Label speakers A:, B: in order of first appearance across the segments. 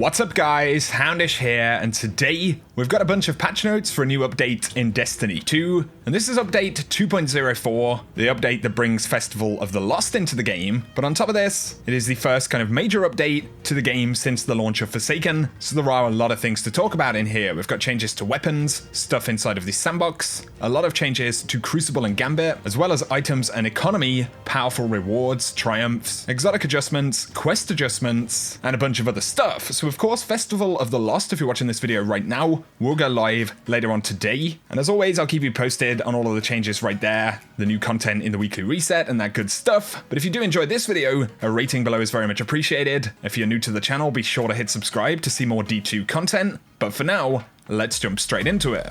A: What's up guys, Houndish here, and today we've got a bunch of patch notes for a new update in Destiny 2, and this is update 2.04, the update that brings Festival of the Lost into the game, but on top of this, it is the first kind of major update to the game since the launch of Forsaken, so there are a lot of things to talk about in here. We've got changes to weapons, stuff inside of the sandbox, a lot of changes to Crucible and Gambit, as well as items and economy, powerful rewards, triumphs, exotic adjustments, quest adjustments, and a bunch of other stuff. So of course, Festival of the Lost, if you're watching this video right now, will go live later on today. And as always, I'll keep you posted on all of the changes right there, the new content in the weekly reset and that good stuff. But if you do enjoy this video, a rating below is very much appreciated. If you're new to the channel, be sure to hit subscribe to see more D2 content. But for now, let's jump straight into it.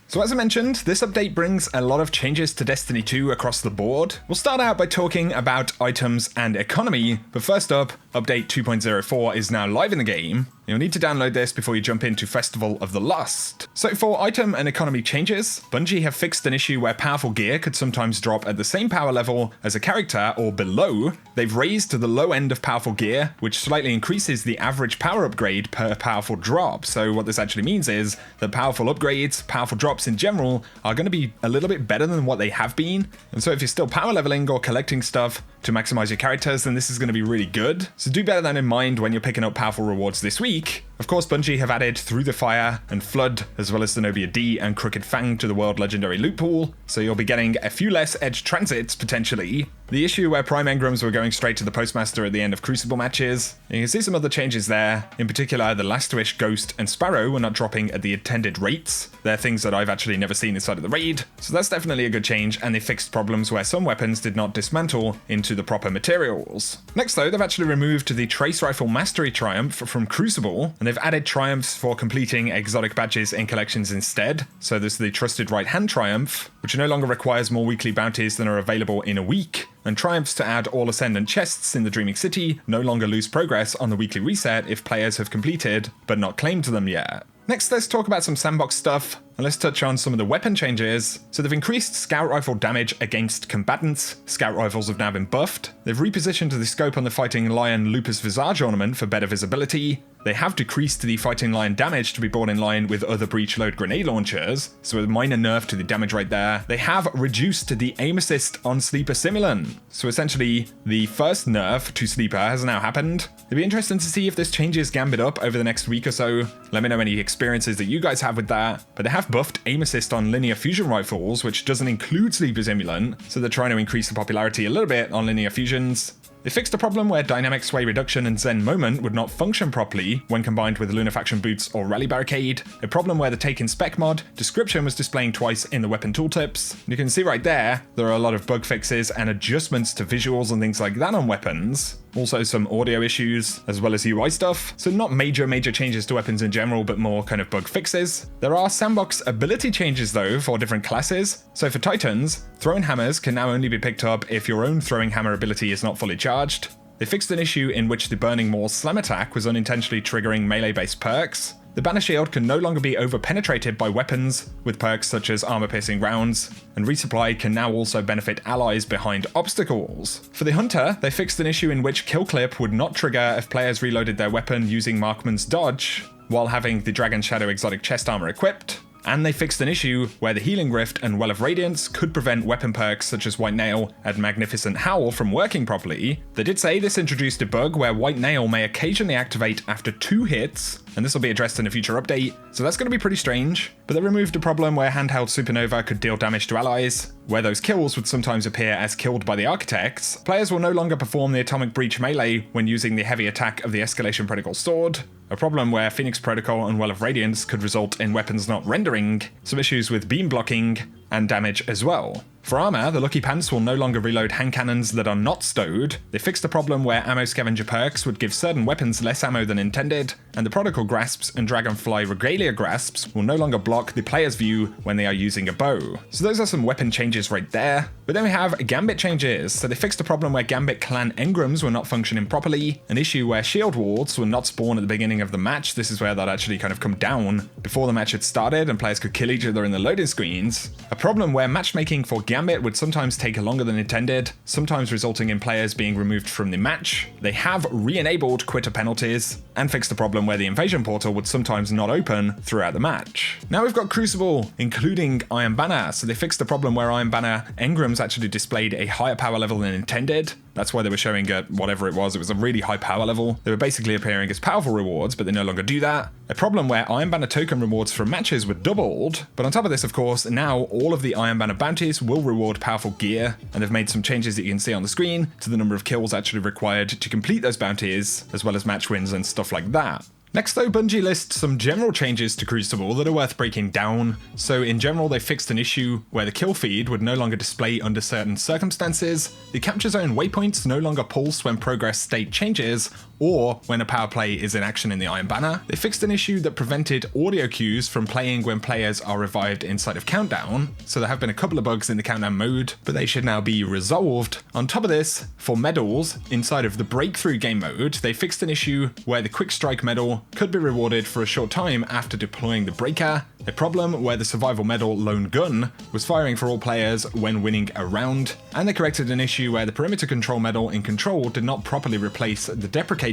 A: So as I mentioned, this update brings a lot of changes to Destiny 2 across the board. We'll start out by talking about items and economy, but first up, update 2.04 is now live in the game. You'll need to download this before you jump into Festival of the Lost. So for item and economy changes, Bungie have fixed an issue where powerful gear could sometimes drop at the same power level as a character or below. They've raised the low end of powerful gear, which slightly increases the average power upgrade per powerful drop. So what this actually means is that powerful upgrades, powerful drops in general, are going to be a little bit better than what they have been. And so if you're still power leveling or collecting stuff to maximize your characters, then this is going to be really good. So do bear that in mind when you're picking up powerful rewards this week. Of course, Bungie have added Through the Fire and Flood, as well as Zenobia D and Crooked Fang to the World Legendary loot pool, so you'll be getting a few less edge transits, potentially. The issue where Prime Engrams were going straight to the Postmaster at the end of Crucible matches. You can see some other changes there. In particular, the Last Wish, Ghost, and Sparrow were not dropping at the intended rates. They're things that I've actually never seen inside of the raid, so that's definitely a good change, and they fixed problems where some weapons did not dismantle into the proper materials. Next though, they've actually removed the Trace Rifle Mastery Triumph from Crucible, and they've added triumphs for completing exotic badges in collections instead. So there's the Trusted Right Hand Triumph, which no longer requires more weekly bounties than are available in a week, and triumphs to add all Ascendant chests in the Dreaming City no longer lose progress on the weekly reset if players have completed but not claimed them yet. Next, let's talk about some sandbox stuff, and let's touch on some of the weapon changes. So they've increased Scout Rifle damage against combatants. Scout Rifles have now been buffed. They've repositioned the scope on the Fighting Lion Lupus Visage ornament for better visibility. They have decreased the Fighting Lion damage to be brought in line with other breach load grenade launchers, so a minor nerf to the damage right there. They have reduced the aim assist on Sleeper Simulant, so essentially the first nerf to Sleeper has now happened. It'd be interesting to see if this changes Gambit up over the next week or so. Let me know any experiences that you guys have with that, but they have buffed aim assist on linear fusion rifles, which doesn't include Sleeper Simulant, so they're trying to increase the popularity a little bit on linear fusions. They fixed a problem where Dynamic Sway Reduction and Zen Moment would not function properly when combined with Lunafaction Boots or Rally Barricade, a problem where the Taken Spec mod description was displaying twice in the weapon tooltips. You can see right there are a lot of bug fixes and adjustments to visuals and things like that on weapons. Also some audio issues, as well as UI stuff, so not major changes to weapons in general, but more kind of bug fixes. There are sandbox ability changes though for different classes. So for Titans, Throwing Hammers can now only be picked up if your own Throwing Hammer ability is not fully charged. They fixed an issue in which the Burning Maul slam attack was unintentionally triggering melee-based perks. The Banner Shield can no longer be over-penetrated by weapons, with perks such as armor-piercing rounds, and Resupply can now also benefit allies behind obstacles. For the Hunter, they fixed an issue in which Kill Clip would not trigger if players reloaded their weapon using Marksman's Dodge, while having the Dragon Shadow exotic chest armor equipped. And they fixed an issue where the Healing Rift and Well of Radiance could prevent weapon perks such as White Nail and Magnificent Howl from working properly. They did say this introduced a bug where White Nail may occasionally activate after 2 hits, and this will be addressed in a future update, so that's going to be pretty strange. But they removed a problem where Handheld Supernova could deal damage to allies, where those kills would sometimes appear as killed by the Architects. Players will no longer perform the Atomic Breach melee when using the heavy attack of the Escalation Protocol Sword, a problem where Phoenix Protocol and Well of Radiance could result in weapons not rendering, some issues with beam blocking, and damage as well. For armor, the Lucky Pants will no longer reload hand cannons that are not stowed. They fixed a problem where ammo scavenger perks would give certain weapons less ammo than intended, and the Prodigal Grasps and Dragonfly Regalia Grasps will no longer block the player's view when they are using a bow. So those are some weapon changes right there. But then we have Gambit Changes. So they fixed a problem where Gambit clan engrams were not functioning properly, an issue where shield wards will not spawn at the beginning of the match. This is where that actually kind of come down before the match had started and players could kill each other in the loading screens. A problem where matchmaking for Gambit would sometimes take longer than intended, sometimes resulting in players being removed from the match. They have re-enabled quitter penalties, and fixed the problem where the invasion portal would sometimes not open throughout the match. Now we've got Crucible, including Iron Banner, so they fixed the problem where Iron Banner engrams actually displayed a higher power level than intended. That's why they were showing at whatever it was a really high power level. They were basically appearing as powerful rewards, but they no longer do that. A problem where Iron Banner token rewards from matches were doubled, but on top of this, of course, now all of the Iron Banner bounties will reward powerful gear, and they've made some changes that you can see on the screen to the number of kills actually required to complete those bounties, as well as match wins and stuff like that. Next though, Bungie lists some general changes to Crucible that are worth breaking down. So in general, they fixed an issue where the kill feed would no longer display under certain circumstances, the capture zone waypoints no longer pulse when progress state changes, or when a power play is in action in the Iron Banner. They fixed an issue that prevented audio cues from playing when players are revived inside of Countdown, so there have been a couple of bugs in the Countdown mode, but they should now be resolved. On top of this, for medals, inside of the Breakthrough game mode, they fixed an issue where the Quick Strike medal could be rewarded for a short time after deploying the Breaker, a problem where the Survival medal Lone Gun was firing for all players when winning a round, and they corrected an issue where the Perimeter Control medal in Control did not properly replace the deprecated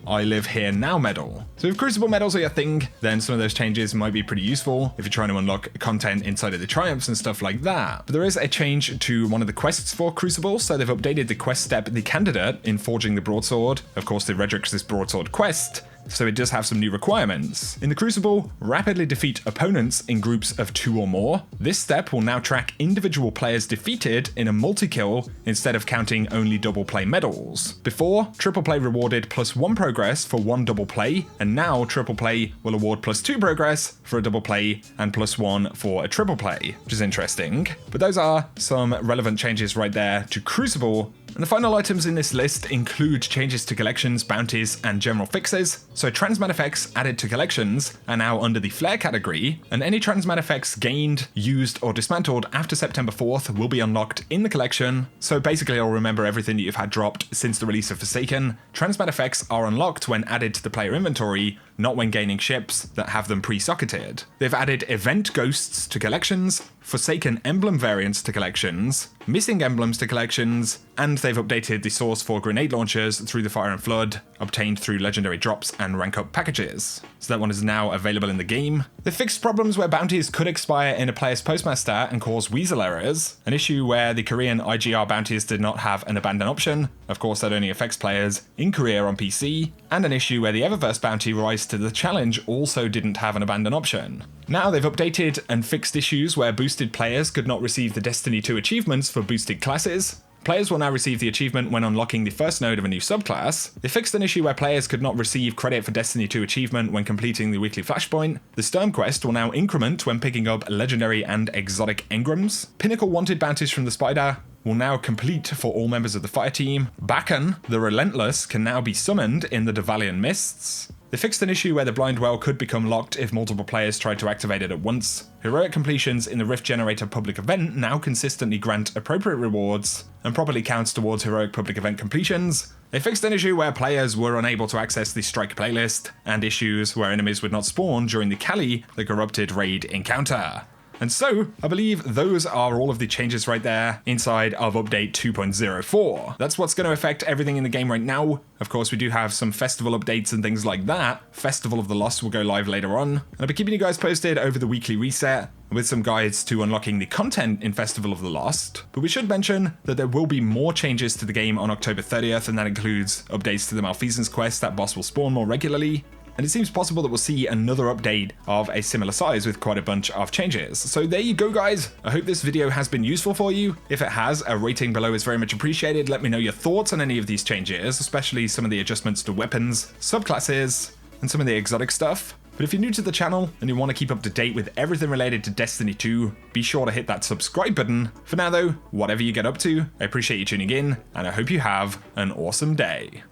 A: I Live Here Now medal. So if Crucible medals are your thing, then some of those changes might be pretty useful if you're trying to unlock content inside of the Triumphs and stuff like that. But there is a change to one of the quests for Crucible, so they've updated the quest step The Candidate in Forging the Broadsword. Of course, the Redrix's Broadsword quest, so it does have some new requirements. In the Crucible, rapidly defeat opponents in groups of 2 or more. This step will now track individual players defeated in a multi-kill instead of counting only double play medals. Before, triple play rewarded +1 progress for 1 double play, and now triple play will award +2 progress for a double play and +1 for a triple play, which is interesting. But those are some relevant changes right there to Crucible. And the final items in this list include changes to collections, bounties, and general fixes. So transmat effects added to collections are now under the flare category, and any transmat effects gained, used, or dismantled after September 4th will be unlocked in the collection. So basically it'll remember everything that you've had dropped since the release of Forsaken. Transmat effects are unlocked when added to the player inventory, not when gaining ships that have them pre-socketed. They've added event ghosts to collections, Forsaken emblem variants to collections, missing emblems to collections, and they've updated the source for grenade launchers through the Fire and Flood, obtained through legendary drops and rank up packages. So that one is now available in the game. They fixed problems where bounties could expire in a player's postmaster and cause weasel errors, an issue where the Korean IGR bounties did not have an abandon option, of course that only affects players in Korea on PC, and an issue where the Eververse bounty Rise to the Challenge also didn't have an abandon option. Now they've updated and fixed issues where boosted players could not receive the Destiny 2 achievements for boosted classes. Players will now receive the achievement when unlocking the first node of a new subclass. They fixed an issue where players could not receive credit for Destiny 2 achievement when completing the weekly flashpoint. The Sturm quest will now increment when picking up legendary and exotic engrams. Pinnacle wanted bounties from the Spider will now complete for all members of the fire team. Bakken, the Relentless, can now be summoned in the Devalian Mists. They fixed an issue where the Blind Well could become locked if multiple players tried to activate it at once. Heroic completions in the Rift Generator public event now consistently grant appropriate rewards and properly counts towards heroic public event completions. They fixed an issue where players were unable to access the Strike playlist, and issues where enemies would not spawn during the Kali, the corrupted raid encounter. And so, I believe those are all of the changes right there inside of update 2.04. That's what's going to affect everything in the game right now. Of course, we do have some festival updates and things like that. Festival of the Lost will go live later on. And I'll be keeping you guys posted over the weekly reset with some guides to unlocking the content in Festival of the Lost. But we should mention that there will be more changes to the game on October 30th, and that includes updates to the Malfeasance quest. That boss will spawn more regularly. And it seems possible that we'll see another update of a similar size with quite a bunch of changes. So there you go, guys. I hope this video has been useful for you. If it has, a rating below is very much appreciated. Let me know your thoughts on any of these changes, especially some of the adjustments to weapons, subclasses, and some of the exotic stuff. But if you're new to the channel and you want to keep up to date with everything related to Destiny 2, be sure to hit that subscribe button. For now though, whatever you get up to, I appreciate you tuning in, and I hope you have an awesome day.